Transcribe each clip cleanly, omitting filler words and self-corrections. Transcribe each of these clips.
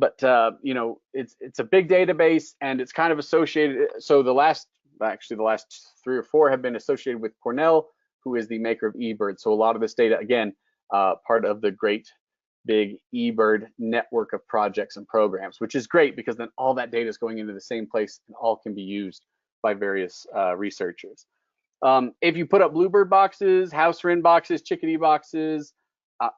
but you know, it's a big database, and it's kind of associated. So the last 3 or 4 have been associated with Cornell, who is the maker of eBird. So a lot of this data, again, part of the great big eBird network of projects and programs, which is great because then all that data is going into the same place and all can be used by various researchers. If you put up bluebird boxes, house wren boxes, chickadee boxes,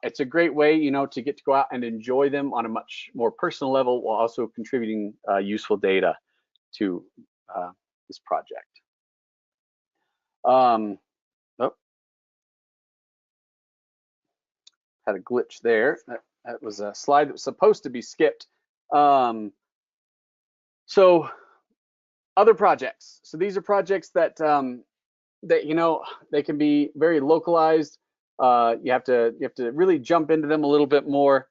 it's a great way, you know, to get to go out and enjoy them on a much more personal level while also contributing useful data to this project. Oh, had a glitch there. That was a slide that was supposed to be skipped. So other projects. So these are projects that that, you know, they can be very localized. You have to really jump into them a little bit more.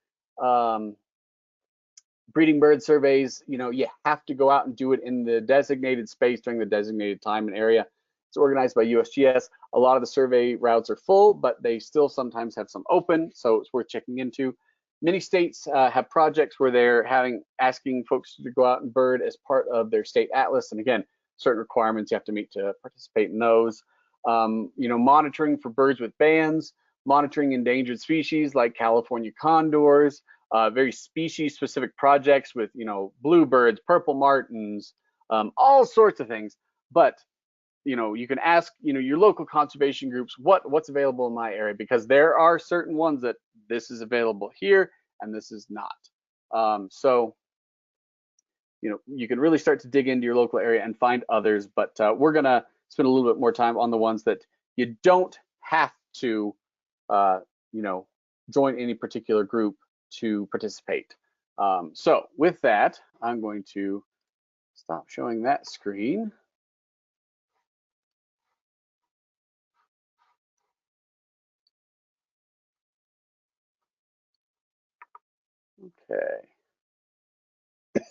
Breeding bird surveys, you know, you have to go out and do it in the designated space during the designated time and area. It's organized by USGS. A lot of the survey routes are full, but they still sometimes have some open, so it's worth checking into. Many states have projects where they're asking folks to go out and bird as part of their state atlas, and again, certain requirements you have to meet to participate in those. You know, monitoring for birds with bans, monitoring endangered species like California condors, very species-specific projects with, you know, bluebirds, purple martins, all sorts of things. But you know, you can ask, you know, your local conservation groups what's available in my area, because there are certain ones that this is available here and this is not. So, you know, you can really start to dig into your local area and find others, but we're gonna spend a little bit more time on the ones that you don't have to, you know, join any particular group to participate. So with that, I'm going to stop showing that screen. Okay.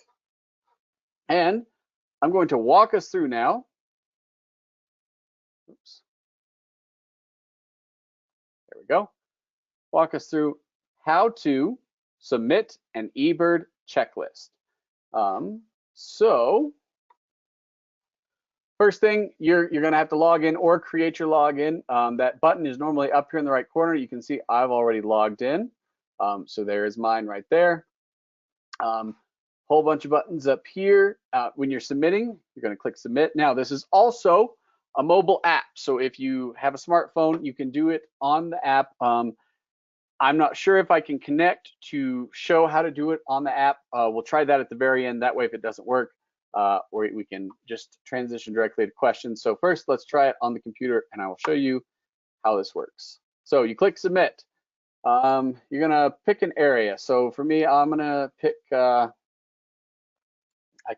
And I'm going to walk us through now. Oops. There we go. Walk us through how to submit an eBird checklist. So first thing, you're going to have to log in or create your login. That button is normally up here in the right corner. You can see I've already logged in. So there's mine right there. Whole bunch of buttons up here. When you're submitting, you're going to click submit. Now, this is also a mobile app. So if you have a smartphone, you can do it on the app. I'm not sure if I can connect to show how to do it on the app. We'll try that at the very end. That way, if it doesn't work, or we can just transition directly to questions. So first, let's try it on the computer, and I will show you how this works. So you click submit. You're gonna pick an area. So for me, I'm gonna pick, I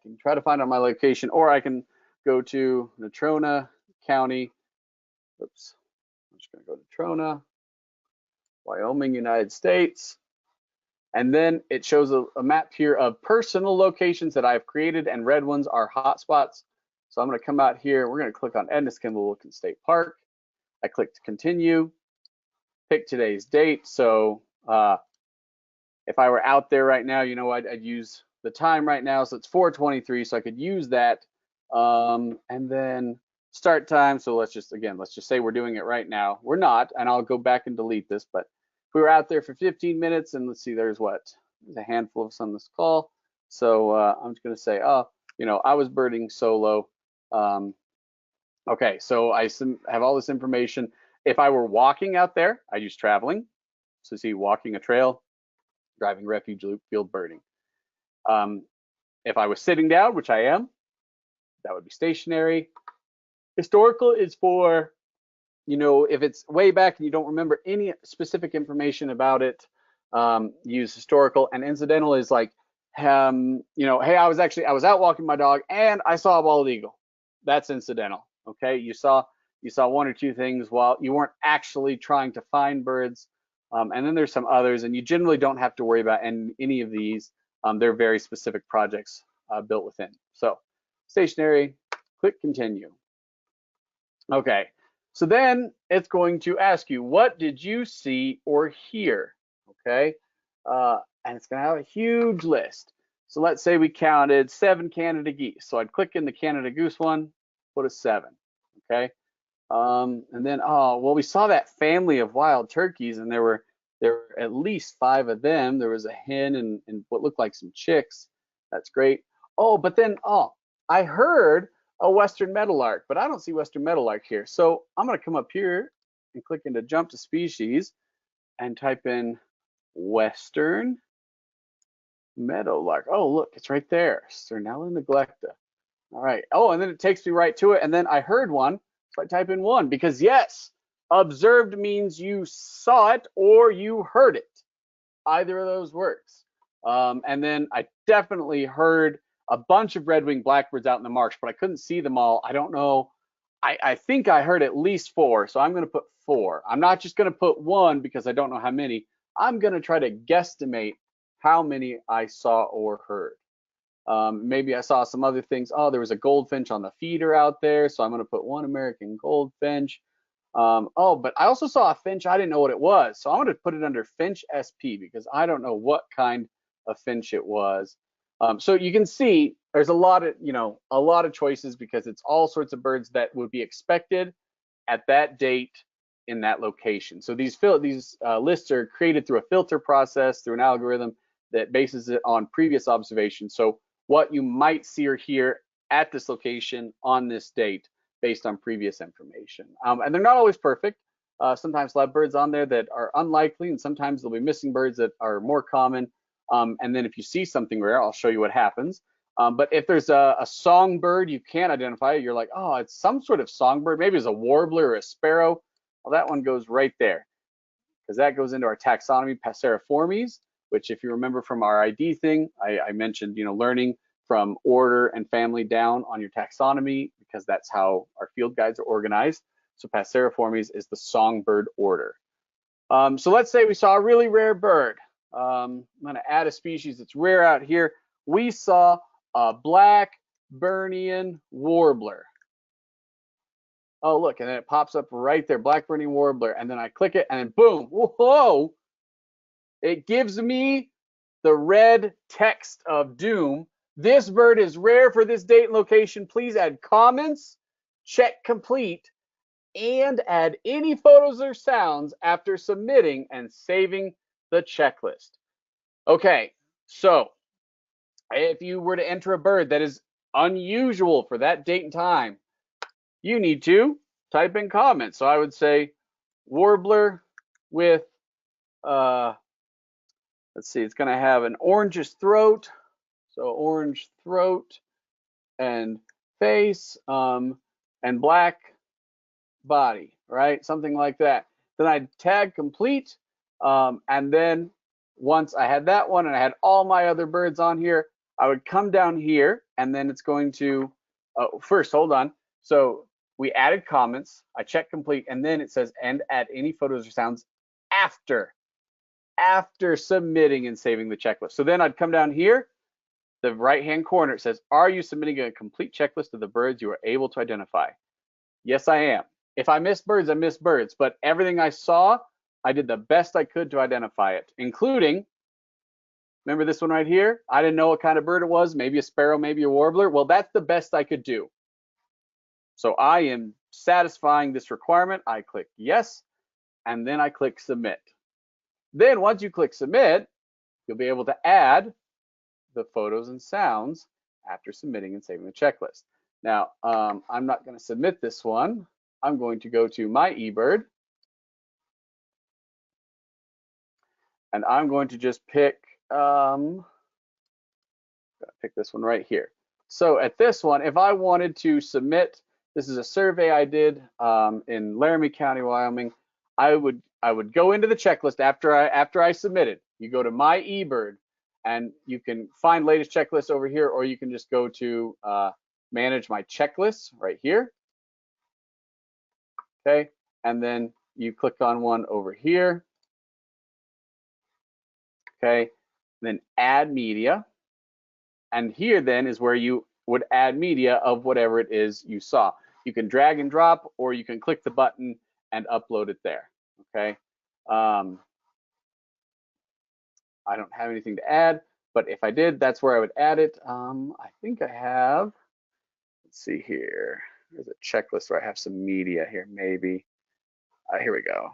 can try to find out my location, or I can go to Natrona County. Oops, I'm just gonna go to Natrona, Wyoming, United States. And then it shows a map here of personal locations that I've created, and red ones are hotspots. So I'm gonna come out here, we're gonna click on Edna Kimball Wilkins State Park. I click to continue, pick today's date. So if I were out there right now, you know, I'd use the time right now. So it's 4:23, so I could use that. And then start time. So let's just say we're doing it right now. We're not, and I'll go back and delete this, but if we were out there for 15 minutes, and let's see, there's a handful of us on this call. So I'm just gonna say, oh, you know, I was birding solo. Okay, so I have all this information. If I were walking out there, I use traveling. So see, walking a trail, driving refuge loop, field birding. If I was sitting down, which I am, that would be stationary. Historical is for, you know, if it's way back and you don't remember any specific information about it, use historical. And incidental is like, you know, hey, I was out walking my dog and I saw a bald eagle. That's incidental. Okay, you saw 1 or 2 things while you weren't actually trying to find birds. And then there's some others, and you generally don't have to worry about any of these. They're very specific projects built within. So stationary, click continue. Okay, so then it's going to ask you, what did you see or hear? Okay, and it's going to have a huge list. So let's say we counted 7 Canada geese. So I'd click in the Canada goose one, put a 7. Okay. And then, oh, well, we saw that family of wild turkeys, and there were at least 5 of them. There was a hen and what looked like some chicks. That's great. Oh, but then, oh, I heard a western meadowlark, but I don't see western meadowlark here. So I'm going to come up here and click into jump to species and type in western meadowlark. Oh, look, it's right there. Sternella neglecta. All right. Oh, and then it takes me right to it. And then I heard one. So I type in 1 because yes, observed means you saw it or you heard it. Either of those works. And then I definitely heard a bunch of red-winged blackbirds out in the marsh, but I couldn't see them all. I don't know. I think I heard at least 4, so I'm going to put 4. I'm not just going to put 1 because I don't know how many. I'm going to try to guesstimate how many I saw or heard. Maybe I saw some other things. Oh, there was a goldfinch on the feeder out there, so I'm going to put 1 American goldfinch. Oh, but I also saw a finch. I didn't know what it was, so I'm going to put it under finch SP because I don't know what kind of finch it was. So you can see there's a lot of choices because it's all sorts of birds that would be expected at that date in that location. So these lists are created through a filter process, through an algorithm that bases it on previous observations. So what you might see or hear at this location on this date based on previous information. And they're not always perfect. Sometimes we'll have birds on there that are unlikely, and sometimes there'll be missing birds that are more common. And then if you see something rare, I'll show you what happens. But if there's a songbird you can't identify, you're like, oh, it's some sort of songbird. Maybe it's a warbler or a sparrow. Well, that one goes right there because that goes into our taxonomy Passeriformes, which if you remember from our ID thing, I mentioned, learning from order and family down on your taxonomy because that's how our field guides are organized. So Passeriformes is the songbird order. So let's say we saw a really rare bird. I'm going to add a species that's rare out here. We saw a black Burnian warbler. Oh, look, and then it pops up right there, black Burnian warbler. And then I click it, and then boom, whoa, it gives me the red text of doom. This bird is rare for this date and location. Please add comments, check complete, and add any photos or sounds after submitting and saving the checklist. Okay, so if you were to enter a bird that is unusual for that date and time, you need to type in comments. So I would say warbler with, let's see, it's going to have an orangish throat. So orange throat and face and black body, right? Something like that. Then I'd tag complete. And then once I had that one and I had all my other birds on here, I would come down here and then it's going to, first, hold on. So we added comments, I checked complete, and then it says, and add any photos or sounds after submitting and saving the checklist. So then I'd come down here, the right-hand corner, it says, are you submitting a complete checklist of the birds you are able to identify? Yes, I am. If I missed birds, I missed birds, but everything I saw, I did the best I could to identify it, including, remember this one right here? I didn't know what kind of bird it was, maybe a sparrow, maybe a warbler. Well, that's the best I could do. So I am satisfying this requirement. I click yes, and then I click submit. Then once you click submit, you'll be able to add the photos and sounds after submitting and saving the checklist. Now, I'm not going to submit this one. I'm going to go to my eBird, and I'm going to just pick this one right here. So at this one, if I wanted to submit, this is a survey I did in Laramie County, Wyoming. I would go into the checklist after I submitted. You go to my eBird, and you can find latest checklists over here, or you can just go to manage my checklists right here. Okay, and then you click on one over here. Okay, then add media, and here then is where you would add media of whatever it is you saw. You can drag and drop, or you can click the button and upload it there. Okay. I don't have anything to add, but if I did, that's where I would add it. I think I have, let's see here. There's a checklist where I have some media here, maybe. Here we go.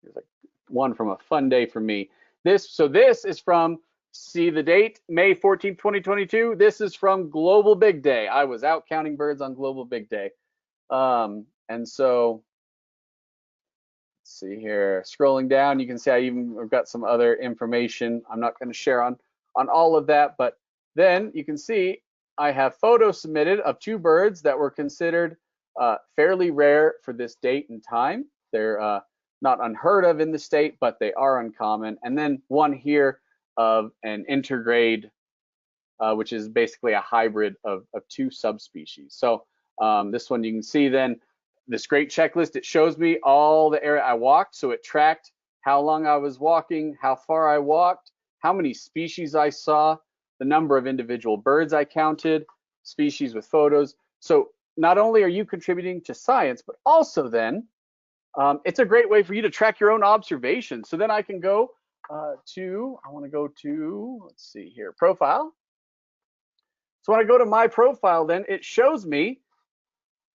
There's like one from a fun day for me. This is from, see the date, May 14th, 2022. This is from Global Big Day. I was out counting birds on Global Big Day. And so, let's see here, scrolling down, you can see I've got some other information. I'm not going to share on all of that, but then you can see I have photos submitted of 2 birds that were considered fairly rare for this date and time. They're not unheard of in the state, but they are uncommon. And then one here of an intergrade, which is basically a hybrid of 2 subspecies. So this one you can see then, this great checklist, it shows me all the area I walked. So it tracked how long I was walking, how far I walked, how many species I saw, the number of individual birds I counted, species with photos. So not only are you contributing to science, but also then it's a great way for you to track your own observations. So then I can go I want to go to, let's see here, profile. So when I go to my profile, then it shows me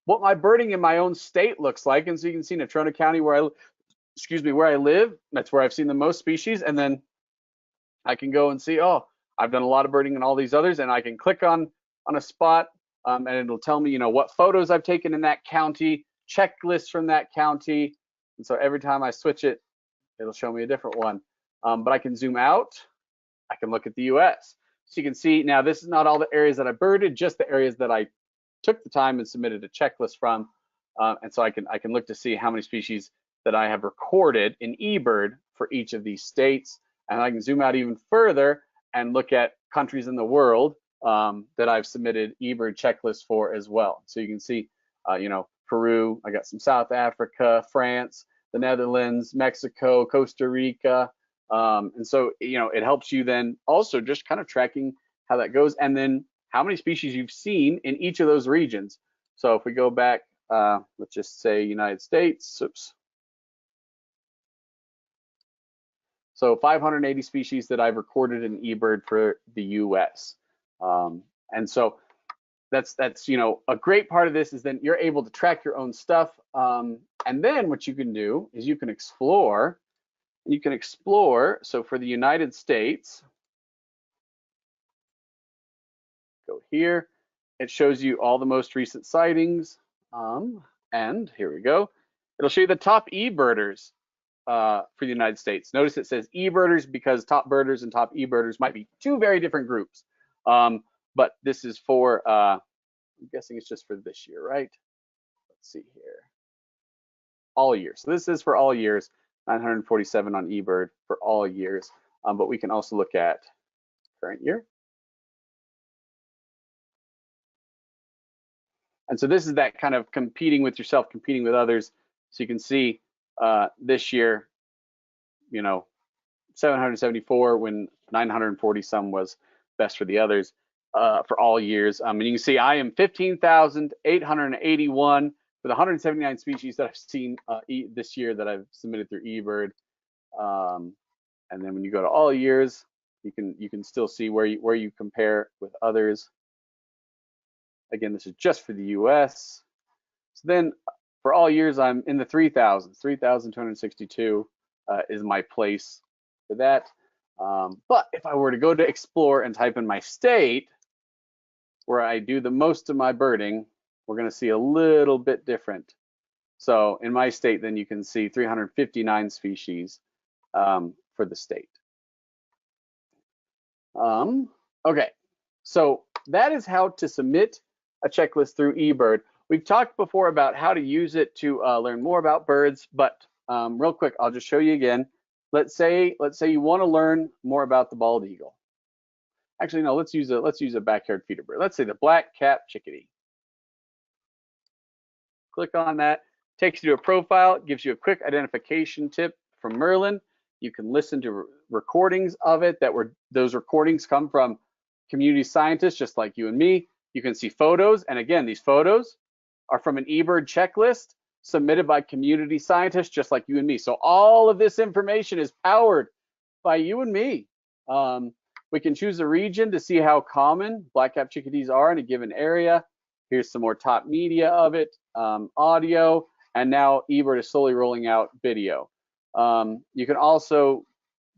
what my birding in my own state looks like. And so you can see Natrona County, where I live, that's where I've seen the most species. And then I can go and see, oh, I've done a lot of birding in all these others, and I can click on a spot, and it'll tell me, what photos I've taken in that county, checklists from that county. And so every time I switch it, it'll show me a different one. But I can zoom out. I can look at the US. So you can see now this is not all the areas that I birded, just the areas that I took the time and submitted a checklist from. And so I can look to see how many species that I have recorded in eBird for each of these states. And I can zoom out even further and look at countries in the world that I've submitted eBird checklists for as well. So you can see, Peru, I got some South Africa, France, the Netherlands, Mexico, Costa Rica. And so, it helps you then also just kind of tracking how that goes, and then how many species you've seen in each of those regions. So if we go back, let's just say United States, oops. So 580 species that I've recorded in eBird for the US. And so that's a great part of this is then you're able to track your own stuff. And then what you can do is you can explore. So for the United States, go here. It shows you all the most recent sightings. And here we go. It'll show you the top eBirders for the United States. Notice it says eBirders because top birders and top eBirders might be 2 very different groups. But this is for, I'm guessing it's just for this year, right? Let's see here. All years. So this is for all years, 947 on eBird for all years. But we can also look at current year. And so this is that kind of competing with yourself, competing with others. So you can see this year, 774 when 940 some was best for the others for all years. And you can see I am 15,881 with 179 species that I've seen this year that I've submitted through eBird. And then when you go to all years, you can still see where you compare with others. Again, this is just for the US. So then for all years, I'm in the 3,000s. 3,262 is my place for that. But if I were to go to explore and type in my state, where I do the most of my birding, we're going to see a little bit different. So in my state, then you can see 359 species for the state. Okay, so that is how to submit a checklist through eBird. We've talked before about how to use it to learn more about birds, but real quick, I'll just show you again. Let's say you want to learn more about the bald eagle. Actually, no, let's use a backyard feeder bird. Let's say the black-capped chickadee. Click on that, takes you to a profile, gives you a quick identification tip from Merlin. You can listen to recordings of it those recordings come from community scientists just like you and me. You can see photos, and again, these photos are from an eBird checklist. submitted by community scientists just like you and me. So all of this information is powered by you and me. We can choose a region to see how common black-capped chickadees are in a given area. Here's some more top media of it, audio, and now eBird is slowly rolling out video. You can also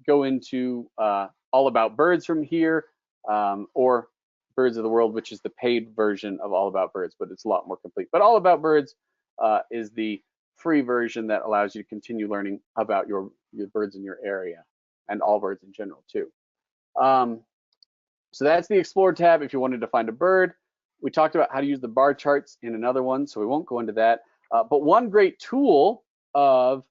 go into All About Birds from here, or Birds of the World, which is the paid version of All About Birds, but it's a lot more complete. But All About Birds is the free version that allows you to continue learning about your birds in your area and all birds in general too. So that's the Explore tab if you wanted to find a bird. We talked about how to use the bar charts in another one, so we won't go into that. But one great tool of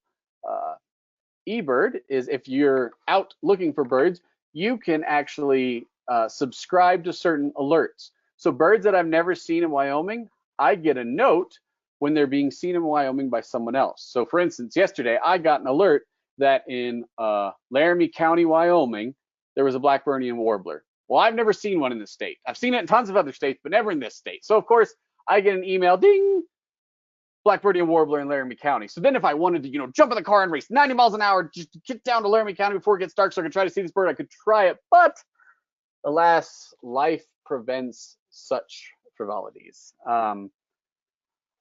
eBird is if you're out looking for birds, you can actually subscribe to certain alerts. So birds that I've never seen in Wyoming, I get a note when they're being seen in Wyoming by someone else. So for instance, yesterday I got an alert that in Laramie County, Wyoming, there was a Blackburnian warbler. Well, I've never seen one in this state. I've seen it in tons of other states, but never in this state. So of course, I get an email, ding, Blackburnian warbler in Laramie County. So then if I wanted to, jump in the car and race 90 miles an hour, just get down to Laramie County before it gets dark so I could try to see this bird, I could try it. But alas, life prevents such frivolities.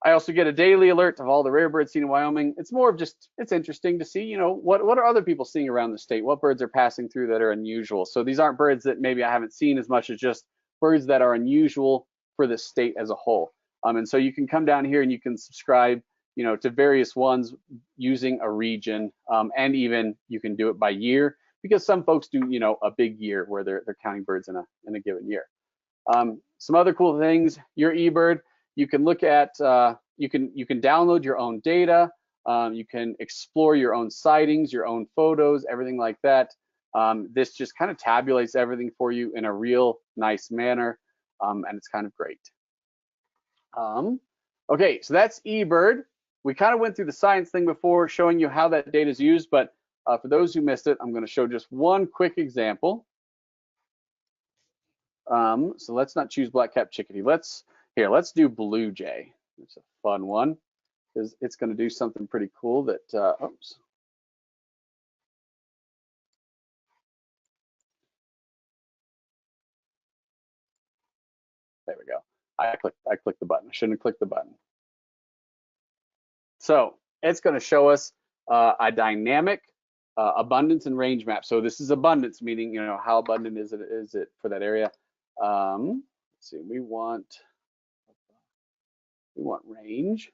I also get a daily alert of all the rare birds seen in Wyoming. It's more of just, it's interesting to see, what are other people seeing around the state? What birds are passing through that are unusual? So these aren't birds that maybe I haven't seen as much as just birds that are unusual for the state as a whole. And so you can come down here and you can subscribe, to various ones using a region, and even you can do it by year, because some folks do, a big year where they're counting birds in a given year. Some other cool things, your eBird, you can look at, you can download your own data, you can explore your own sightings, your own photos, everything like that. This just kind of tabulates everything for you in a real nice manner, and it's kind of great. Okay, so that's eBird. We kind of went through the science thing before, showing you how that data is used, but for those who missed it, I'm going to show just one quick example. So let's not choose black-capped chickadee. Let's do blue jay. It's a fun one because it's going to do something pretty cool that, oops. There we go. I clicked the button. I shouldn't have clicked the button. So it's going to show us a dynamic abundance and range map. So this is abundance, meaning how abundant is it for that area. Let's see. We want range.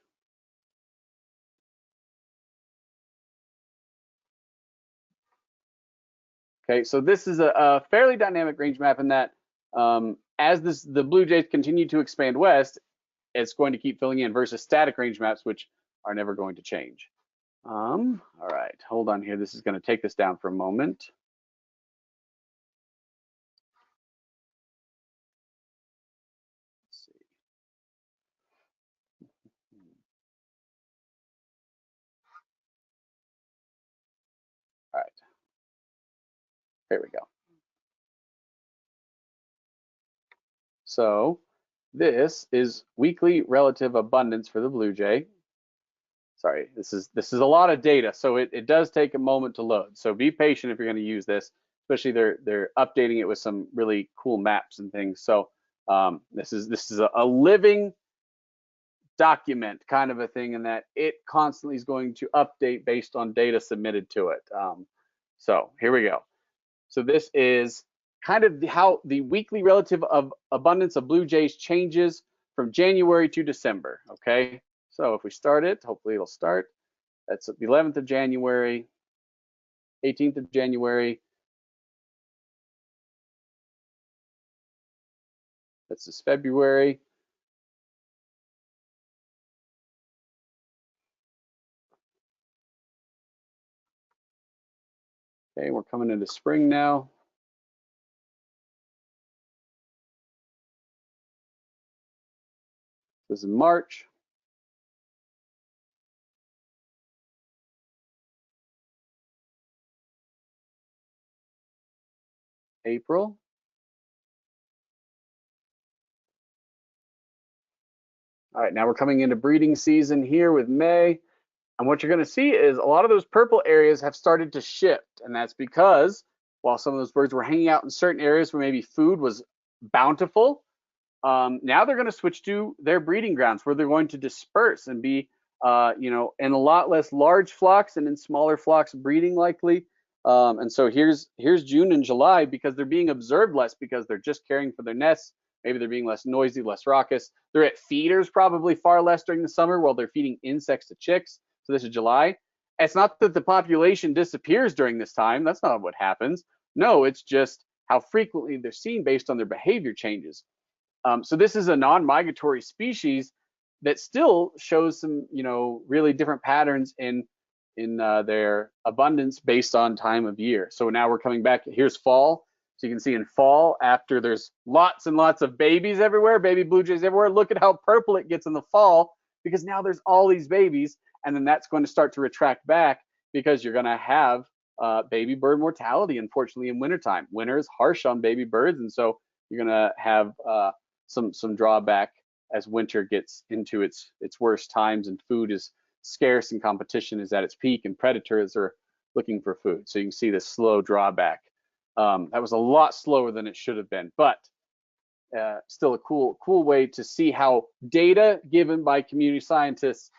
Okay, so this is a fairly dynamic range map in that as the blue jays continue to expand west, it's going to keep filling in versus static range maps, which are never going to change. All right, hold on here. This is going to take this down for a moment. Let's see. All right, there we go. So this is weekly relative abundance for the blue jay. Sorry, this is a lot of data, so it does take a moment to load. So be patient if you're going to use this, especially they're updating it with some really cool maps and things. So this is a living document kind of a thing, in that it constantly is going to update based on data submitted to it. So here we go. So this is kind of how the weekly relative of abundance of blue jays changes from January to December. Okay. So if we start it, hopefully it'll start. That's the 11th of January, 18th of January. This is February. Okay, we're coming into spring now. This is March. April. All right, now we're coming into breeding season here with May. And what you're going to see is a lot of those purple areas have started to shift. And that's because while some of those birds were hanging out in certain areas where maybe food was bountiful, now they're going to switch to their breeding grounds where they're going to disperse and be, in a lot less large flocks and in smaller flocks breeding likely. And so here's June and July because they're being observed less because they're just caring for their nests. Maybe they're being less noisy, less raucous. They're at feeders probably far less during the summer while they're feeding insects to chicks. So this is July. It's not that the population disappears during this time. That's not what happens. No, it's just how frequently they're seen based on their behavior changes. So this is a non-migratory species that still shows some, really different patterns in their abundance based on time of year. So now we're coming back. Here's fall. So you can see in fall, after there's lots and lots of babies everywhere, baby blue jays everywhere, look at how purple it gets in the fall because now there's all these babies, and then that's going to start to retract back because you're going to have baby bird mortality, unfortunately, in wintertime. Winter is harsh on baby birds, and so you're going to have some drawback as winter gets into its worst times and food is scarce and competition is at its peak and predators are looking for food. So you can see this slow drawback. That was a lot slower than it should have been, but still a cool way to see how data given by community scientists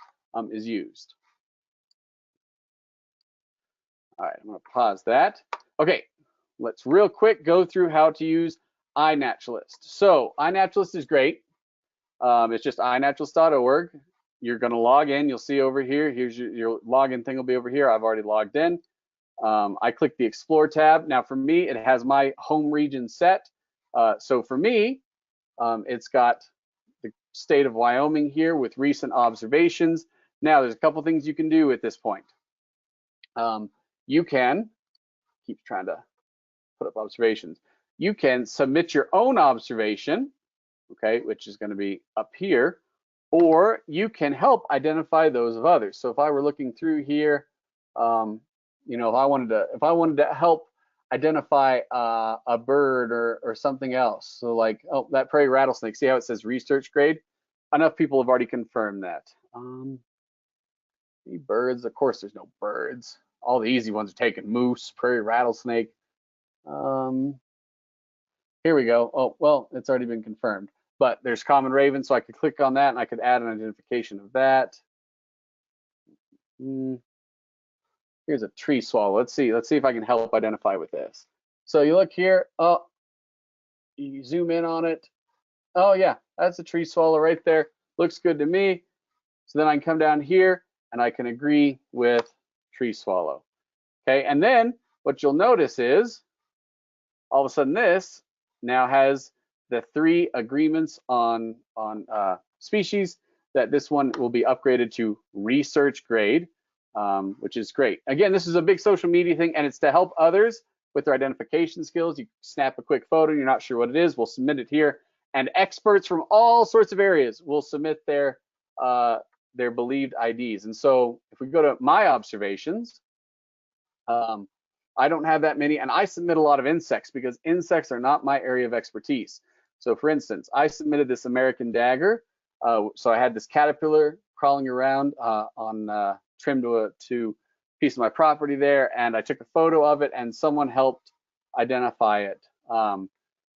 is used. All right, I'm going to pause that. Okay, let's real quick go through how to use iNaturalist. So iNaturalist is great. It's just iNaturalist.org. You're going to log in. You'll see over here. Here's your login thing will be over here. I've already logged in. I click the Explore tab. Now for me, it has my home region set. So for me, it's got the state of Wyoming here with recent observations. Now there's a couple things you can do at this point. You can keep trying to put up observations. You can submit your own observation, okay, which is going to be up here, or you can help identify those of others. So if I were looking through here, if I wanted to help identify a bird or something else, so like, oh, that prairie rattlesnake, see how it says research grade? Enough people have already confirmed that. Birds, of course there's no birds. All the easy ones are taken: moose, prairie rattlesnake. Here we go. Oh, well, it's already been confirmed. But there's common raven, so I could click on that and I could add an identification of that. Here's a tree swallow. Let's see if I can help identify with this. So you look here, oh, you zoom in on it. Oh yeah, that's a tree swallow right there. Looks good to me. So then I can come down here and I can agree with tree swallow. Okay, and then what you'll notice is all of a sudden this now has the 3 agreements on species that this one will be upgraded to research grade, which is great. Again, this is a big social media thing, and it's to help others with their identification skills. You snap a quick photo, you're not sure what it is, we'll submit it here, and experts from all sorts of areas will submit their believed IDs. And so if we go to my observations, I don't have that many, and I submit a lot of insects because insects are not my area of expertise. So for instance, I submitted this American dagger. So I had this caterpillar crawling around on trim to a piece of my property there, and I took a photo of it, and someone helped identify it.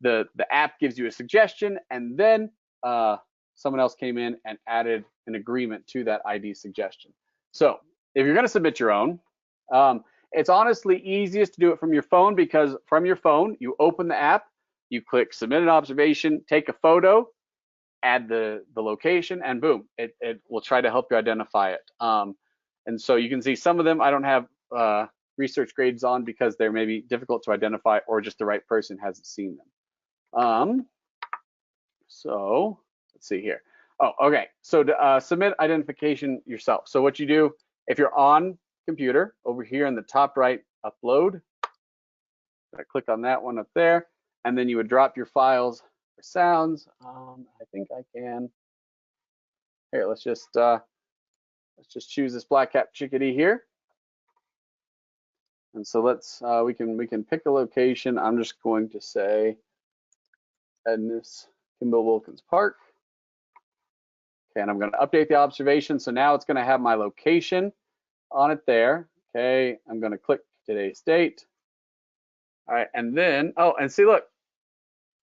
The app gives you a suggestion, and then someone else came in and added an agreement to that ID suggestion. So if you're going to submit your own, it's honestly easiest to do it from your phone, because from your phone, you open the app, you click submit an observation, take a photo, add the location, and boom, it will try to help you identify it. And so you can see some of them I don't have research grades on because they're maybe difficult to identify or just the right person hasn't seen them. So let's see here. Oh, okay. So to submit identification yourself. So what you do, if you're on computer, over here in the top right, upload. I click on that one up there, and then you would drop your files for sounds. I think I can. Here, let's just choose this black-capped chickadee here. And so let's we can pick a location. I'm just going to say Edness Kimball Wilkins Park. Okay, and I'm going to update the observation. So now it's going to have my location on it there. Okay, I'm going to click today's date. All right, and then, oh, and see, look,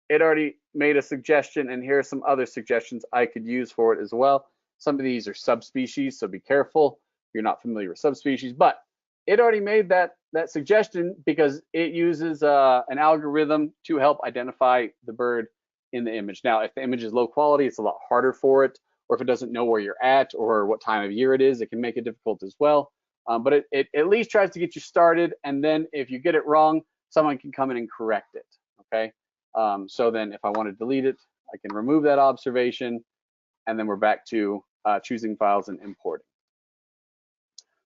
it already made a suggestion, and here are some other suggestions I could use for it as well. Some of these are subspecies, so be careful if you're not familiar with subspecies, but it already made that suggestion because it uses an algorithm to help identify the bird in the image. Now, if the image is low quality, it's a lot harder for it, or if it doesn't know where you're at or what time of year it is, it can make it difficult as well. But it at least tries to get you started, and then if you get it wrong, someone can come in and correct it, okay? So then if I want to delete it, I can remove that observation, and then we're back to choosing files and importing.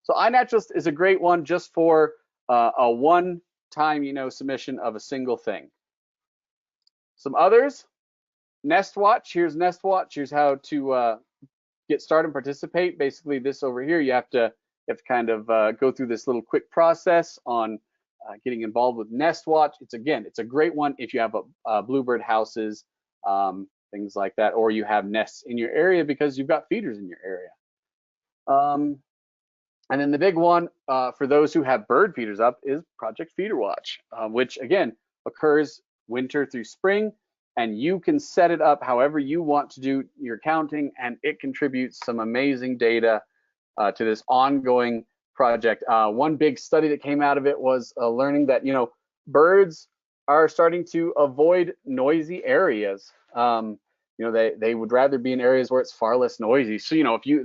So iNaturalist is a great one just for a one-time, submission of a single thing. Some others, NestWatch. Here's NestWatch. Here's how to get started and participate. Basically, this over here, you have to kind of go through this little quick process on getting involved with NestWatch. It's a great one if you have bluebird houses, things like that, or you have nests in your area because you've got feeders in your area. And then the big one for those who have bird feeders up is Project Feeder Watch, which again occurs winter through spring, and you can set it up however you want to do your counting, and it contributes some amazing data to this ongoing project. One big study that came out of it was learning that birds are starting to avoid noisy areas. They would rather be in areas where it's far less noisy. So if you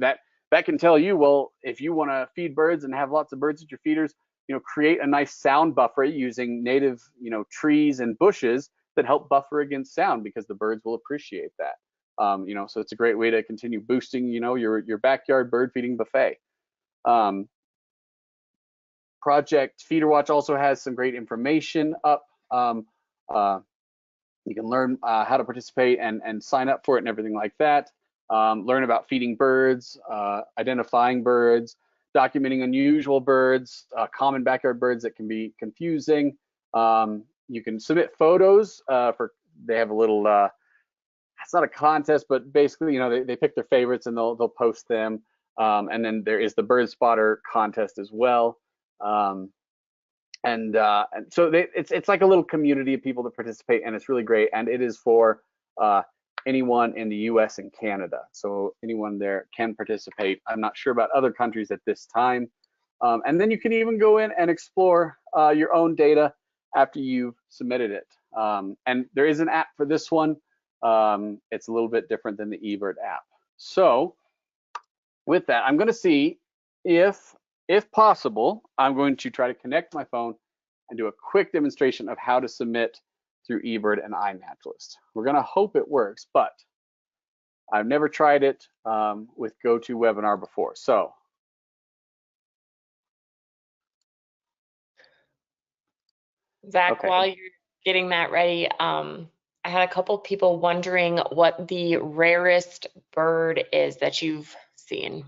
that can tell you, well, if you want to feed birds and have lots of birds at your feeders, create a nice sound buffer using native trees and bushes that help buffer against sound, because the birds will appreciate that. So it's a great way to continue boosting your backyard bird feeding buffet. Project Feeder Watch also has some great information up. You can learn how to participate and sign up for it and everything like that. Learn about feeding birds, identifying birds, documenting unusual birds, common backyard birds that can be confusing. You can submit photos they have a little, it's not a contest, but basically, they pick their favorites and they'll post them. And then there is the bird spotter contest as well. And so it's like a little community of people that participate, and it's really great. And it is for anyone in the US and Canada. So anyone there can participate. I'm not sure about other countries at this time. And then you can even go in and explore your own data after you've submitted it. And there is an app for this one. It's a little bit different than the eBird app. So with that, I'm going to see if possible, I'm going to try to connect my phone and do a quick demonstration of how to submit through eBird and iNaturalist. We're going to hope it works, but I've never tried it with GoToWebinar before. So Zach, okay. While you're getting that ready, I had a couple people wondering what the rarest bird is that you've seen,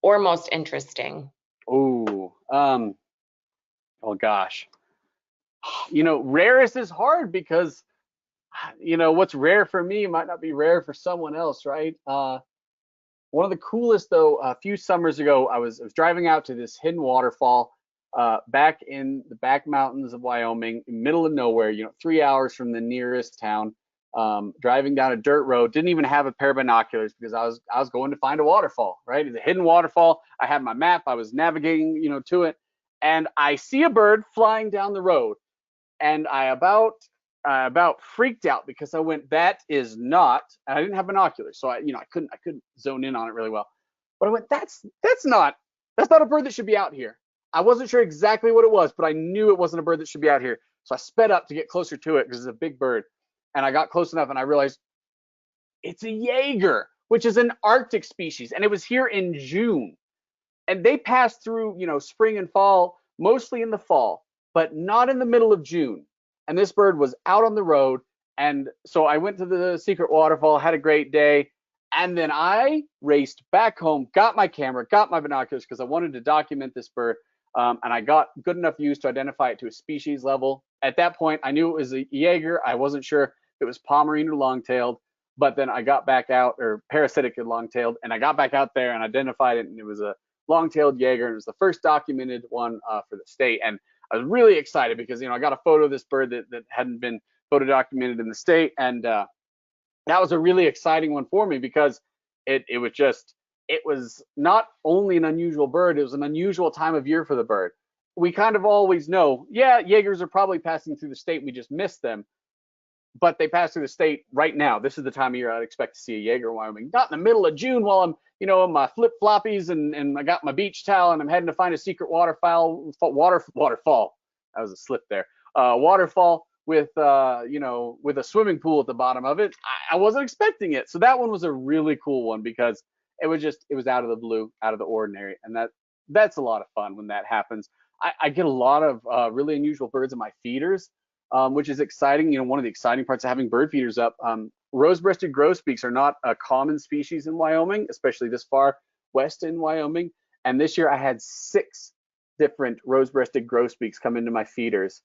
or most interesting. Oh, oh gosh. Rarest is hard because, what's rare for me might not be rare for someone else, right? One of the coolest, though, a few summers ago, I was driving out to this hidden waterfall back in the back mountains of Wyoming, middle of nowhere, 3 hours from the nearest town, driving down a dirt road. Didn't even have a pair of binoculars because I was going to find a waterfall, right? It's a hidden waterfall. I had my map. I was navigating, to it, and I see a bird flying down the road, and I about freaked out because I went, that is not, and I didn't have binoculars, so I couldn't zone in on it really well. But I went, that's not a bird that should be out here. I wasn't sure exactly what it was, but I knew it wasn't a bird that should be out here. So I sped up to get closer to it because it's a big bird. And I got close enough and I realized it's a Jaeger, which is an Arctic species. And it was here in June. And they pass through, spring and fall, mostly in the fall, but not in the middle of June. And this bird was out on the road. And so I went to the secret waterfall, had a great day. And then I raced back home, got my camera, got my binoculars because I wanted to document this bird. And I got good enough views to identify it to a species level. At that point, I knew it was a Jaeger. I wasn't sure if it was Pomeranian or long-tailed, But then I got back out, or parasitic and long-tailed, and I got back out there and identified it, and it was a long-tailed Jaeger, and it was the first documented one for the state. And I was really excited because, I got a photo of this bird that hadn't been photo documented in the state, and that was a really exciting one for me because it was not only an unusual bird, it was an unusual time of year for the bird. We kind of always know, yeah, Jaegers are probably passing through the state, we just missed them, but they pass through the state right now. This is the time of year I'd expect to see a Jaeger in Wyoming, not in the middle of June while I'm, in my flip floppies and I got my beach towel and I'm heading to find a secret waterfall. That was a slip there. Waterfall with with a swimming pool at the bottom of it. I wasn't expecting it. So that one was a really cool one because it was out of the blue, out of the ordinary, and that's a lot of fun when that happens. I get a lot of really unusual birds in my feeders, which is exciting. One of the exciting parts of having bird feeders up. Rose-breasted grosbeaks are not a common species in Wyoming, especially this far west in Wyoming. And this year I had 6 different rose-breasted grosbeaks come into my feeders,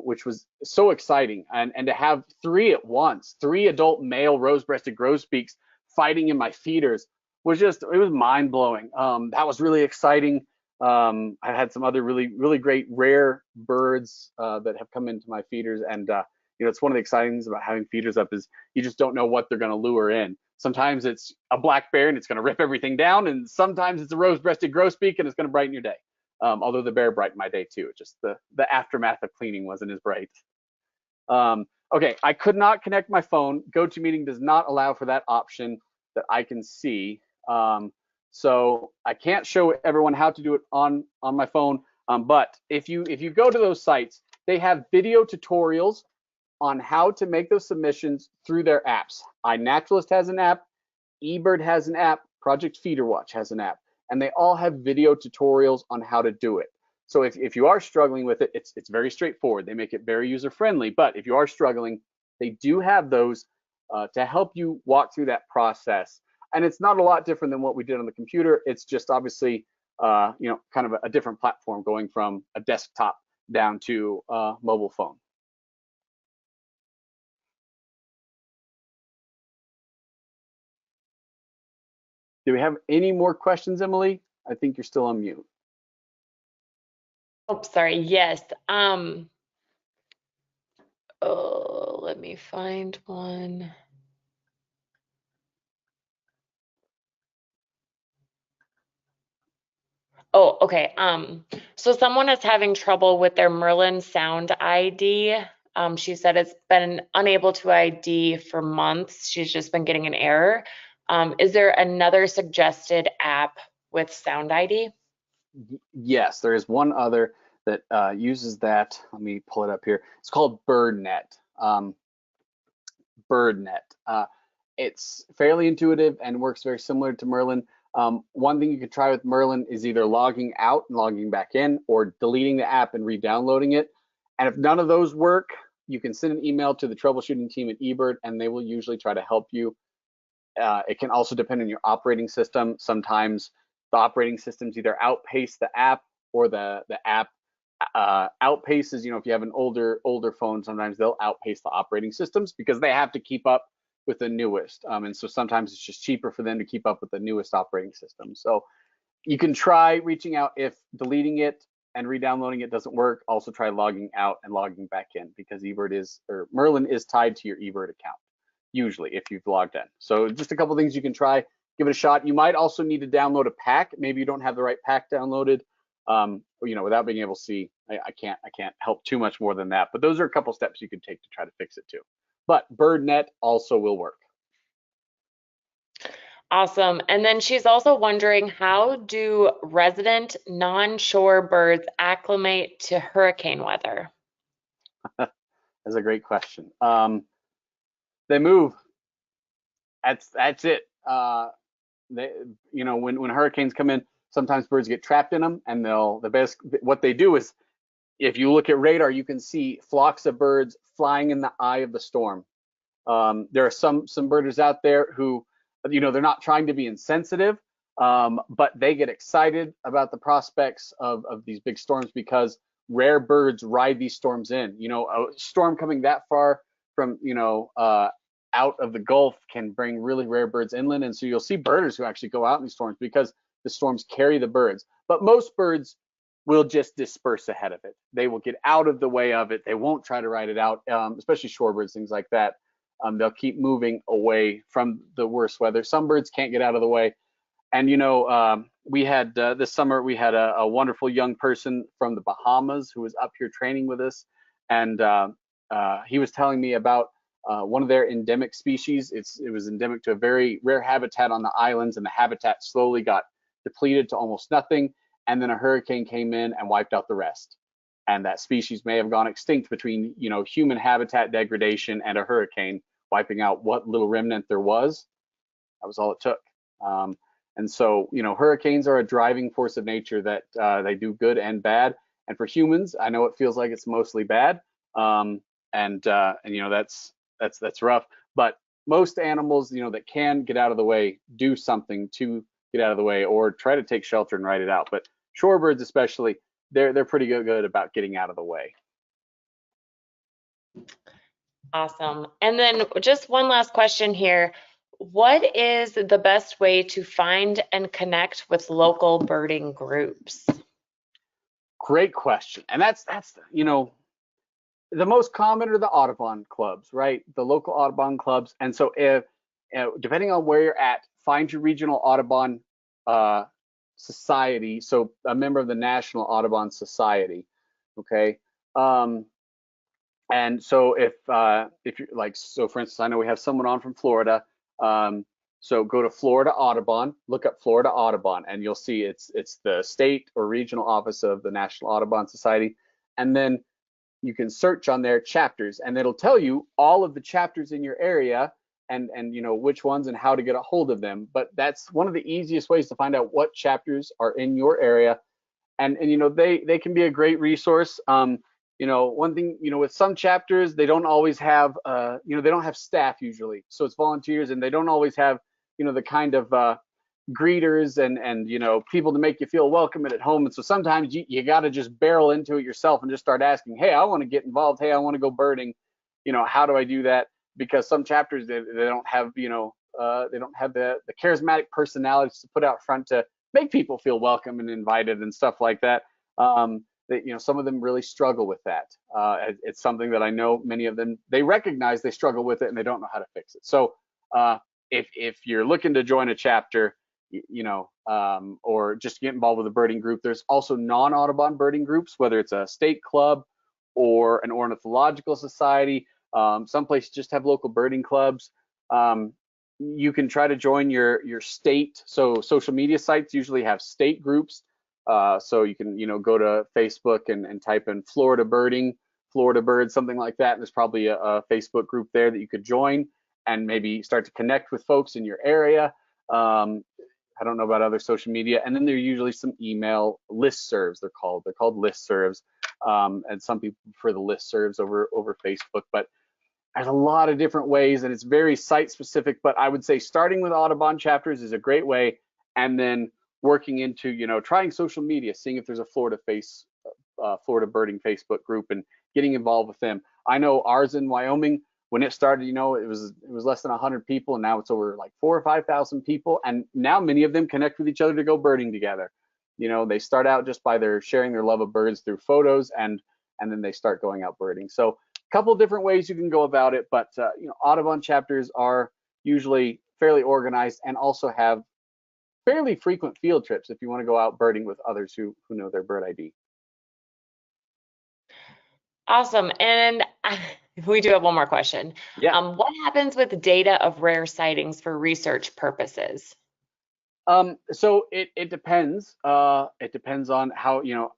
which was so exciting. And to have 3 at once, 3 adult male rose-breasted grosbeaks fighting in my feeders was it was mind-blowing. That was really exciting. I had some other really great rare birds that have come into my feeders, and it's one of the exciting things about having feeders up is you just don't know what they're going to lure in. Sometimes it's a black bear and it's going to rip everything down, and sometimes it's a rose-breasted grosbeak and it's going to brighten your day. Although the bear brightened my day too. Just the aftermath of cleaning wasn't as bright. Okay, I could not connect my phone. GoToMeeting does not allow for that option that I can see. So I can't show everyone how to do it on my phone. But if you go to those sites, they have video tutorials on how to make those submissions through their apps. iNaturalist has an app, eBird has an app, Project Feeder Watch has an app, and they all have video tutorials on how to do it. So if you are struggling with it, it's very straightforward. They make it very user-friendly, but if you are struggling, they do have those to help you walk through that process. And it's not a lot different than what we did on the computer. It's just obviously, kind of a different platform going from a desktop down to a mobile phone. Do we have any more questions, Emily? I think you're still on mute. Oh, sorry. Yes. Oh, let me find one. Oh, okay. So someone is having trouble with their Merlin Sound ID. She said it's been unable to ID for months. She's just been getting an error. Is there another suggested app with Sound ID? Yes, there is one other that uses that. Let me pull it up here. It's called BirdNet. BirdNet. It's fairly intuitive and works very similar to Merlin. One thing you could try with Merlin is either logging out and logging back in, or deleting the app and re-downloading it. And if none of those work, you can send an email to the troubleshooting team at eBird, and they will usually try to help you. It can also depend on your operating system. Sometimes the operating systems either outpace the app, or the app outpaces. If you have an older phone, sometimes they'll outpace the operating systems because they have to keep up with the newest. And so sometimes it's just cheaper for them to keep up with the newest operating system. So you can try reaching out. If deleting it and re-downloading it doesn't work, also try logging out and logging back in, because Merlin is tied to your eBird account, usually, if you've logged in. So just a couple things you can try. Give it a shot. You might also need to download a pack. Maybe you don't have the right pack downloaded. Without being able to see, I can't help too much more than that. But those are a couple steps you could take to try to fix it too. But BirdNet also will work. Awesome. And then she's also wondering, how do resident non-shore birds acclimate to hurricane weather? That's a great question. They move. That's it. When hurricanes come in, sometimes birds get trapped in them, and what they do is, if you look at radar, you can see flocks of birds flying in the eye of the storm. There are some birders out there who, they're not trying to be insensitive, but they get excited about the prospects of these big storms, because rare birds ride these storms in. A storm coming that far from, out of the Gulf can bring really rare birds inland. And so you'll see birders who actually go out in these storms because the storms carry the birds. But most birds will just disperse ahead of it. They will get out of the way of it. They won't try to ride it out, especially shorebirds, things like that. They'll keep moving away from the worst weather. Some birds can't get out of the way. And, you know, we had this summer, we had a wonderful young person from the Bahamas who was up here training with us. And he was telling me about one of their endemic species. It was endemic to a very rare habitat on the islands, and the habitat slowly got depleted to almost nothing. And then a hurricane came in and wiped out the rest. And that species may have gone extinct between, you know, human habitat degradation and a hurricane wiping out what little remnant there was. That was all it took. And so, you know, hurricanes are a driving force of nature that they do good and bad. And for humans, I know it feels like it's mostly bad. And you know, that's rough. But most animals, you know, that can get out of the way do something to get out of the way or try to take shelter and ride it out. But shorebirds especially, they're pretty good about getting out of the way. Awesome. And then just one last question here. What is the best way to find and connect with local birding groups? Great question. And that's you know, the most common are the Audubon clubs, right? The local Audubon clubs. And so if depending on where you're at, find your regional Audubon society. So a member of the National Audubon Society. Okay. And so if you're like, so for instance, I know we have someone on from Florida. So go to Florida Audubon, look up Florida Audubon, and you'll see it's the state or regional office of the National Audubon Society. And then you can search on their chapters, and it'll tell you all of the chapters in your area and you know which ones and how to get a hold of them. But that's one of the easiest ways to find out what chapters are in your area. And you know, they can be a great resource. You know, one thing, you know, with some chapters, they don't always have, you know, they don't have staff usually. So it's volunteers, and they don't always have, you know, the kind of greeters and you know, people to make you feel welcome and at home. And so sometimes you got to just barrel into it yourself and just start asking, hey, I want to get involved. Hey, I want to go birding. You know, how do I do that? Because some chapters, they don't have, you know, they don't have the charismatic personalities to put out front to make people feel welcome and invited and stuff like that. That, you know, some of them really struggle with that. It's something that I know many of them, they recognize they struggle with it and they don't know how to fix it. So if you're looking to join a chapter, you know, or just get involved with a birding group, there's also non-Audubon birding groups, whether it's a state club or an ornithological society. Some places just have local birding clubs. You can try to join your state. So social media sites usually have state groups. So you can, you know, go to Facebook and type in Florida birding, Florida birds, something like that. And there's probably a Facebook group there that you could join and maybe start to connect with folks in your area. I don't know about other social media. And then there are usually some email listservs, they're called listservs. And some people prefer the listservs over Facebook, but there's a lot of different ways and it's very site specific. But I would say starting with Audubon chapters is a great way. And then working into, you know, trying social media, seeing if there's a Florida birding Facebook group and getting involved with them. I know ours in Wyoming, when it started, you know, it was less than 100 people, and now it's over like 4,000 or 5,000 people, and now many of them connect with each other to go birding together. You know, they start out just by sharing their love of birds through photos, and then they start going out birding. So a couple of different ways you can go about it, but you know, Audubon chapters are usually fairly organized and also have fairly frequent field trips if you want to go out birding with others who know their bird ID. Awesome. And we do have one more question. Yeah. What happens with data of rare sightings for research purposes? So it depends. It depends on how, you know,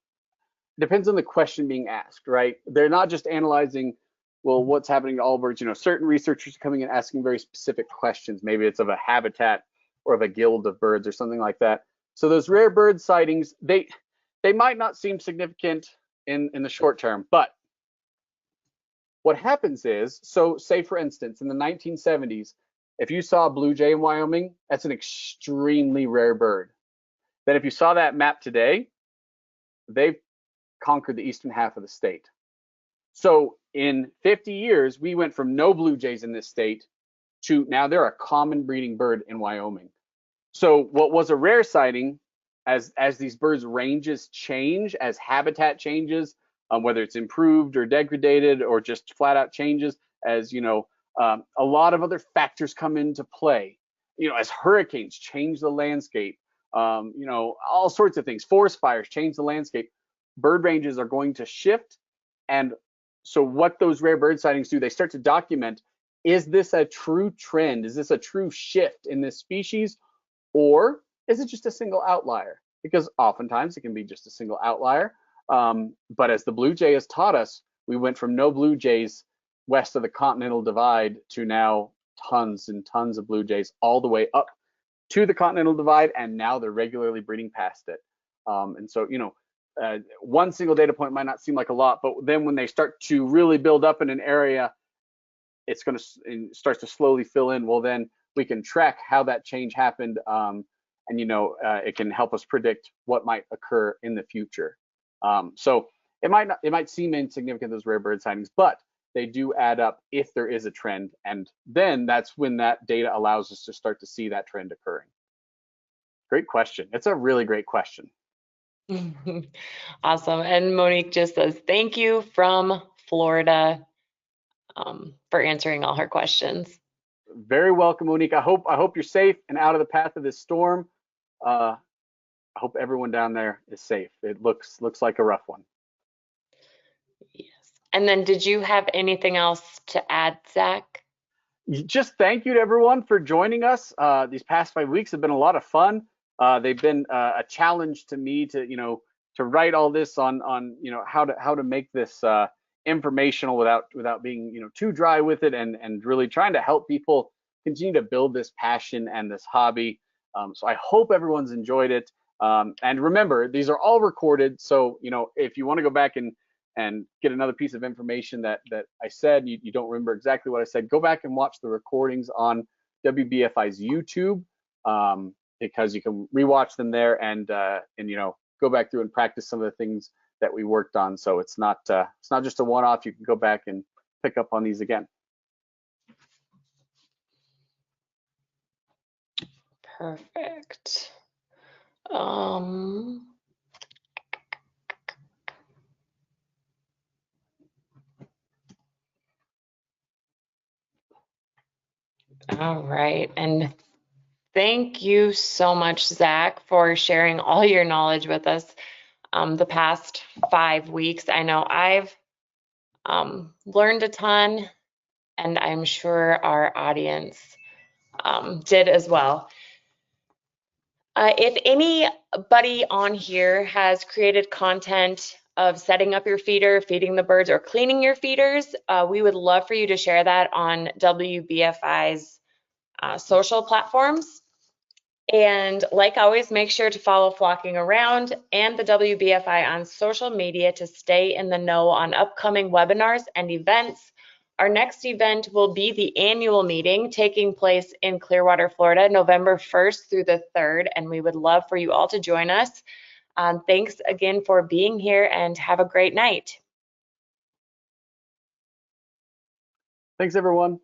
depends on the question being asked, right? They're not just analyzing, well, what's happening to all birds. You know, certain researchers are coming and asking very specific questions. Maybe it's of a habitat or of a guild of birds or something like that. So those rare bird sightings, they might not seem significant in the short term, but what happens is, so say for instance, in the 1970s, if you saw a blue jay in Wyoming, that's an extremely rare bird. Then if you saw that map today, they've conquered the eastern half of the state. So in 50 years, we went from no blue jays in this state to now they're a common breeding bird in Wyoming. So what was a rare sighting, as these birds' ranges change, as habitat changes, whether it's improved or degraded or just flat out changes, as a lot of other factors come into play. As hurricanes change the landscape, all sorts of things, forest fires change the landscape. Bird ranges are going to shift, and so what those rare bird sightings do, they start to document: is this a true trend? Is this a true shift in this species? Or is it just a single outlier? Because oftentimes it can be just a single outlier. But as the blue jay has taught us, we went from no blue jays west of the Continental Divide to now tons and tons of blue jays all the way up to the Continental Divide, and now they're regularly breeding past it. And so, one single data point might not seem like a lot, but then when they start to really build up in an area, it's going to start to slowly fill in. Well, then we can track how that change happened, and it can help us predict what might occur in the future. So it might seem insignificant, those rare bird sightings, but they do add up if there is a trend, and then that's when that data allows us to start to see that trend occurring. Great question. It's a really great question. Awesome. And Monique just says, thank you from Florida for answering all her questions. Very welcome, Monique. I hope you're safe and out of the path of this storm. I hope everyone down there is safe. It looks like a rough one. Yes. And then did you have anything else to add, Zach? Just thank you to everyone for joining us. These past 5 weeks have been a lot of fun. They've been a challenge to me to write all this on how to make this informational without being too dry with it, and really trying to help people continue to build this passion and this hobby. So I hope everyone's enjoyed it. And remember, these are all recorded. So if you want to go back and get another piece of information that I said, you don't remember exactly what I said, go back and watch the recordings on WBFI's YouTube, because you can rewatch them there and go back through and practice some of the things that we worked on. So it's not just a one-off. You can go back and pick up on these again. Perfect. All right. And thank you so much, Zach, for sharing all your knowledge with us the past 5 weeks. I know I've learned a ton, and I'm sure our audience did as well. If anybody on here has created content of setting up your feeder, feeding the birds, or cleaning your feeders, we would love for you to share that on WBFI's social platforms. And like always, make sure to follow Flocking Around and the WBFI on social media to stay in the know on upcoming webinars and events. Our next event will be the annual meeting taking place in Clearwater, Florida, November 1st through the 3rd, and we would love for you all to join us. Thanks again for being here, and have a great night. Thanks, everyone.